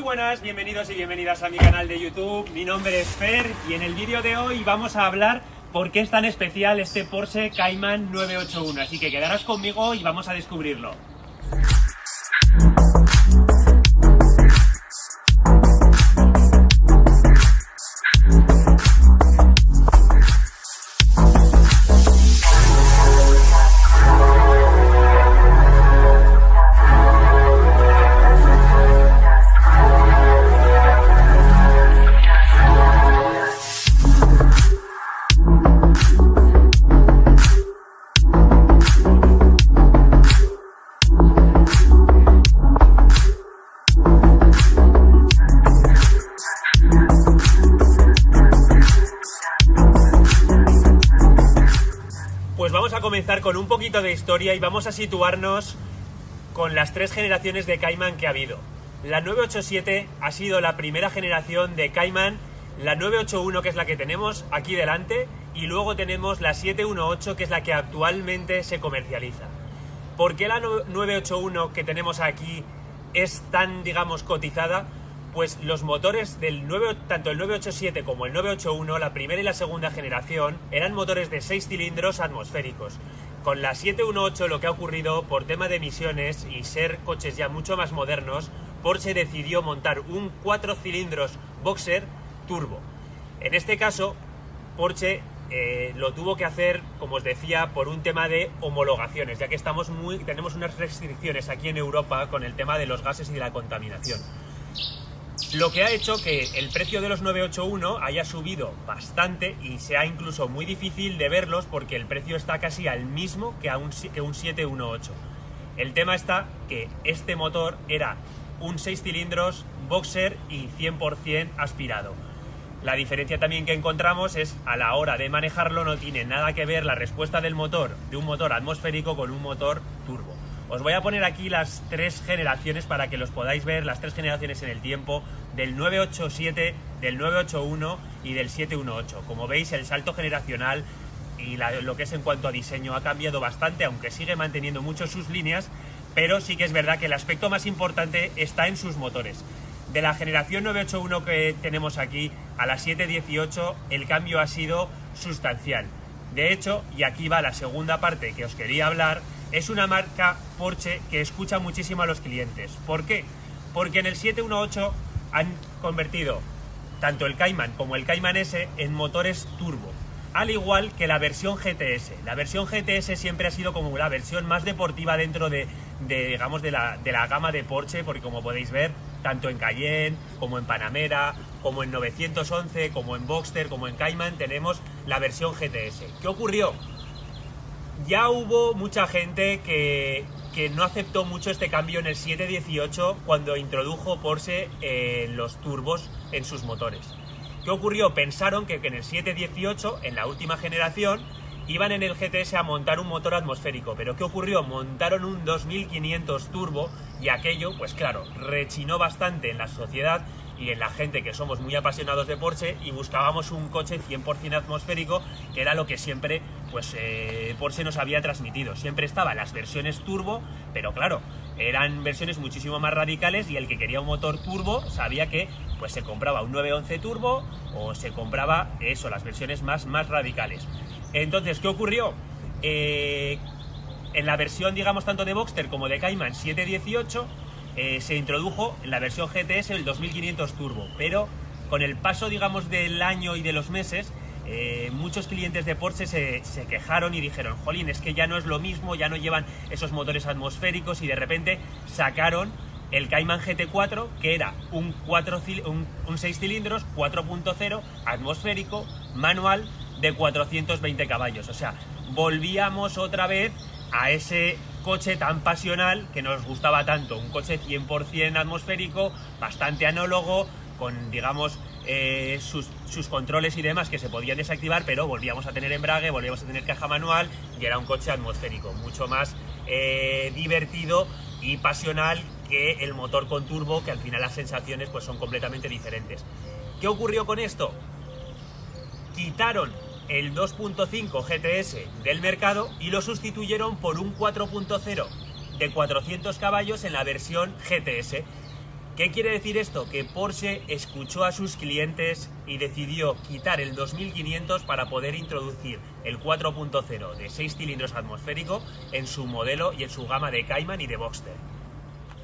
buenas, bienvenidos y bienvenidas a mi canal de YouTube. Mi nombre es Fer y en el vídeo de hoy vamos a hablar por qué es tan especial este Porsche Cayman 981. Así que quedaros conmigo y vamos a descubrirlo. Pues vamos a comenzar con un poquito de historia y vamos a situarnos con las tres generaciones de Cayman que ha habido. La 987 ha sido la primera generación de Cayman, la 981 que es la que tenemos aquí delante y luego tenemos la 718 que es la que actualmente se comercializa. ¿Por qué la 981 que tenemos aquí es tan, digamos, cotizada? Pues los motores tanto el 987 como el 981, la primera y la segunda generación, eran motores de 6 cilindros atmosféricos. Con la 718 lo que ha ocurrido, por tema de emisiones y ser coches ya mucho más modernos, Porsche decidió montar un 4 cilindros boxer turbo. En este caso, Porsche lo tuvo que hacer, como os decía, por un tema de homologaciones, ya que tenemos unas restricciones aquí en Europa con el tema de los gases y de la contaminación. Lo que ha hecho que el precio de los 981 haya subido bastante y sea incluso muy difícil de verlos porque el precio está casi al mismo que un 718. El tema está que este motor era un 6 cilindros boxer y 100% aspirado. La diferencia también que encontramos es a la hora de manejarlo no tiene nada que ver la respuesta del motor de un motor atmosférico con un motor turbo. Os voy a poner aquí las tres generaciones para que los podáis ver, las tres generaciones en el tiempo del 987, del 981 y del 718. Como veis, el salto generacional y lo que es en cuanto a diseño ha cambiado bastante, aunque sigue manteniendo mucho sus líneas, pero sí que es verdad que el aspecto más importante está en sus motores. De la generación 981 que tenemos aquí a la 718, el cambio ha sido sustancial. De hecho, y aquí va la segunda parte que os quería hablar, es una marca Porsche que escucha muchísimo a los clientes. ¿Por qué? Porque en el 718 han convertido tanto el Cayman como el Cayman S en motores turbo, al igual que la versión GTS. La versión GTS siempre ha sido como la versión más deportiva dentro de la gama de Porsche, porque como podéis ver, tanto en Cayenne, como en Panamera, como en 911, como en Boxster, como en Cayman, tenemos la versión GTS. ¿Qué ocurrió? Ya hubo mucha gente que no aceptó mucho este cambio en el 718 cuando introdujo Porsche los turbos en sus motores. ¿Qué ocurrió? Pensaron que en el 718, en la última generación, iban en el GTS a montar un motor atmosférico. ¿Pero qué ocurrió? Montaron un 2500 turbo y aquello, pues claro, rechinó bastante en la sociedad y en la gente que somos muy apasionados de Porsche y buscábamos un coche 100% atmosférico, que era lo que siempre Porsche nos había transmitido. Siempre estaban las versiones turbo, pero claro, eran versiones muchísimo más radicales y el que quería un motor turbo sabía que pues se compraba un 911 turbo o se compraba eso, las versiones más radicales. Entonces, ¿qué ocurrió? En la versión, digamos, tanto de Boxster como de Cayman 718 se introdujo en la versión GTS el 2500 turbo, pero con el paso, digamos, del año y de los meses, muchos clientes de Porsche se quejaron y dijeron, jolín, es que ya no es lo mismo, ya no llevan esos motores atmosféricos, y de repente sacaron el Cayman GT4, que era un 6 cilindros 4.0 atmosférico manual de 420 caballos. O sea, volvíamos otra vez a ese coche tan pasional que nos gustaba tanto, un coche 100% atmosférico, bastante análogo, con, digamos, sus controles y demás que se podían desactivar, pero volvíamos a tener embrague, volvíamos a tener caja manual y era un coche atmosférico, mucho más divertido y pasional que el motor con turbo, que al final las sensaciones pues son completamente diferentes. ¿Qué ocurrió con esto? Quitaron el 2.5 GTS del mercado y lo sustituyeron por un 4.0 de 400 caballos en la versión GTS. ¿Qué quiere decir esto? Que Porsche escuchó a sus clientes y decidió quitar el 2500 para poder introducir el 4.0 de 6 cilindros atmosférico en su modelo y en su gama de Cayman y de Boxster.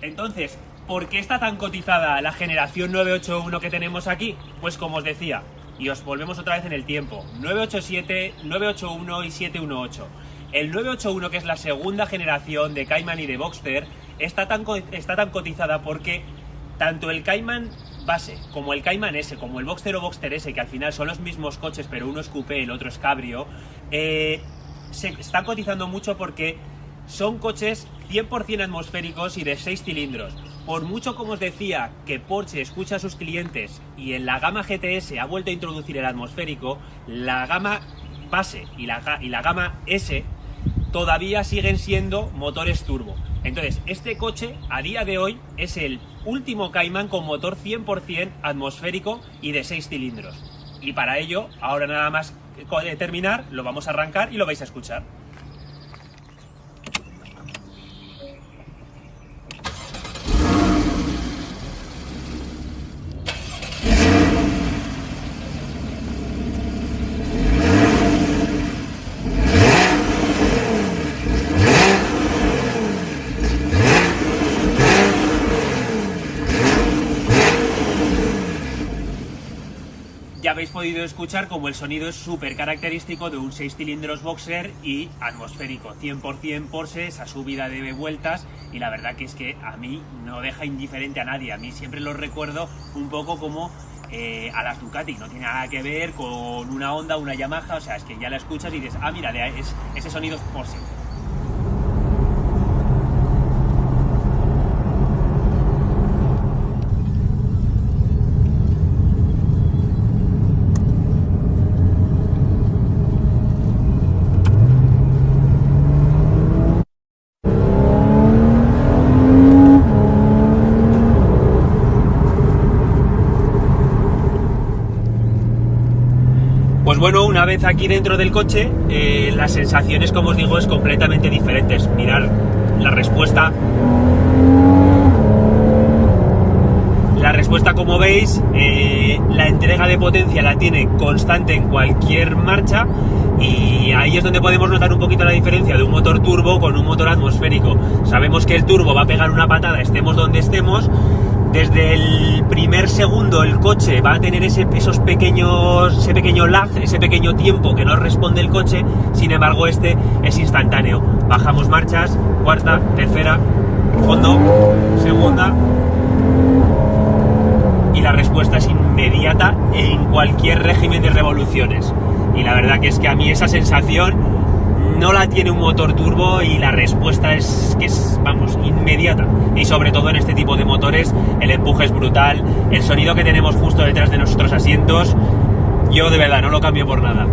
Entonces, ¿por qué está tan cotizada la generación 981 que tenemos aquí? Pues como os decía, y os volvemos otra vez en el tiempo, 987, 981 y 718. El 981, que es la segunda generación de Cayman y de Boxster, está tan cotizada porque tanto el Cayman base como el Cayman S, como el Boxster o Boxster S, que al final son los mismos coches, pero uno es coupé, el otro es cabrio, se están cotizando mucho porque son coches 100% atmosféricos y de 6 cilindros. Por mucho, como os decía, que Porsche escucha a sus clientes y en la gama GTS ha vuelto a introducir el atmosférico, la gama base y la gama S todavía siguen siendo motores turbo. Entonces, este coche a día de hoy es el último Cayman con motor 100% atmosférico y de 6 cilindros. Y para ello, ahora nada más terminar, lo vamos a arrancar y lo vais a escuchar. Ya habéis podido escuchar como el sonido es súper característico de un 6 cilindros Boxster y atmosférico, 100% Porsche, esa subida de vueltas, y la verdad que es que a mí no deja indiferente a nadie. A mí siempre lo recuerdo un poco como a las Ducati, no tiene nada que ver con una Honda, una Yamaha, o sea, es que ya la escuchas y dices, ah, mira, ese sonido es Porsche. Pues bueno, una vez aquí dentro del coche, las sensaciones, como os digo, es completamente diferentes. Mirad la respuesta. La respuesta, como veis, la entrega de potencia la tiene constante en cualquier marcha, y ahí es donde podemos notar un poquito la diferencia de un motor turbo con un motor atmosférico. Sabemos que el turbo va a pegar una patada, estemos donde estemos. Desde el primer segundo el coche va a tener ese pequeño lag, ese pequeño tiempo que no responde el coche. Sin embargo, este es instantáneo. Bajamos marchas, cuarta, tercera, fondo, segunda, y la respuesta es inmediata en cualquier régimen de revoluciones. Y la verdad que es que a mí esa sensación no la tiene un motor turbo, y la respuesta es que es, vamos, inmediata. Y sobre todo en este tipo de motores el empuje es brutal, el sonido que tenemos justo detrás de nuestros asientos, yo de verdad no lo cambio por nada.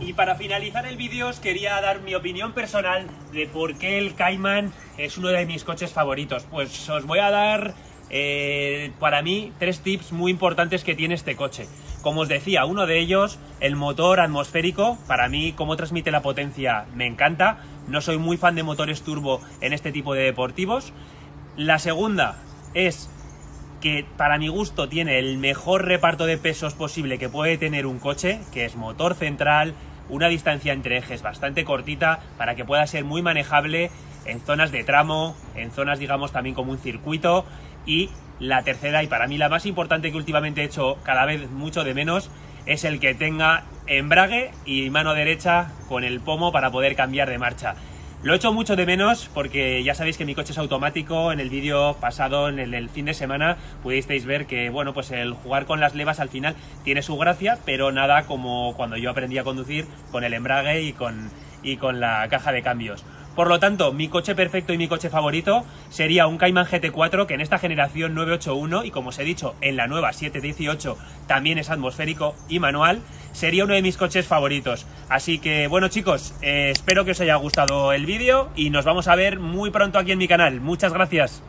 Y para finalizar el vídeo os quería dar mi opinión personal de por qué el Cayman es uno de mis coches favoritos. Pues os voy a dar para mí 3 tips muy importantes que tiene este coche. Como os decía, uno de ellos, el motor atmosférico. Para mí, cómo transmite la potencia, me encanta. No soy muy fan de motores turbo en este tipo de deportivos. La segunda es que para mi gusto tiene el mejor reparto de pesos posible que puede tener un coche, que es motor central, una distancia entre ejes bastante cortita para que pueda ser muy manejable en zonas de tramo, en zonas, digamos, también como un circuito. Y la tercera, y para mí la más importante, que últimamente he hecho cada vez mucho de menos, es el que tenga embrague y mano derecha con el pomo para poder cambiar de marcha. Lo he hecho mucho de menos porque ya sabéis que mi coche es automático. En el vídeo pasado, en el fin de semana, pudisteis ver que, bueno, pues el jugar con las levas al final tiene su gracia, pero nada como cuando yo aprendí a conducir con el embrague y con la caja de cambios. Por lo tanto, mi coche perfecto y mi coche favorito sería un Cayman GT4, que en esta generación 981, y como os he dicho, en la nueva 718 también es atmosférico y manual, sería uno de mis coches favoritos. Así que, bueno, chicos, espero que os haya gustado el vídeo y nos vamos a ver muy pronto aquí en mi canal. Muchas gracias.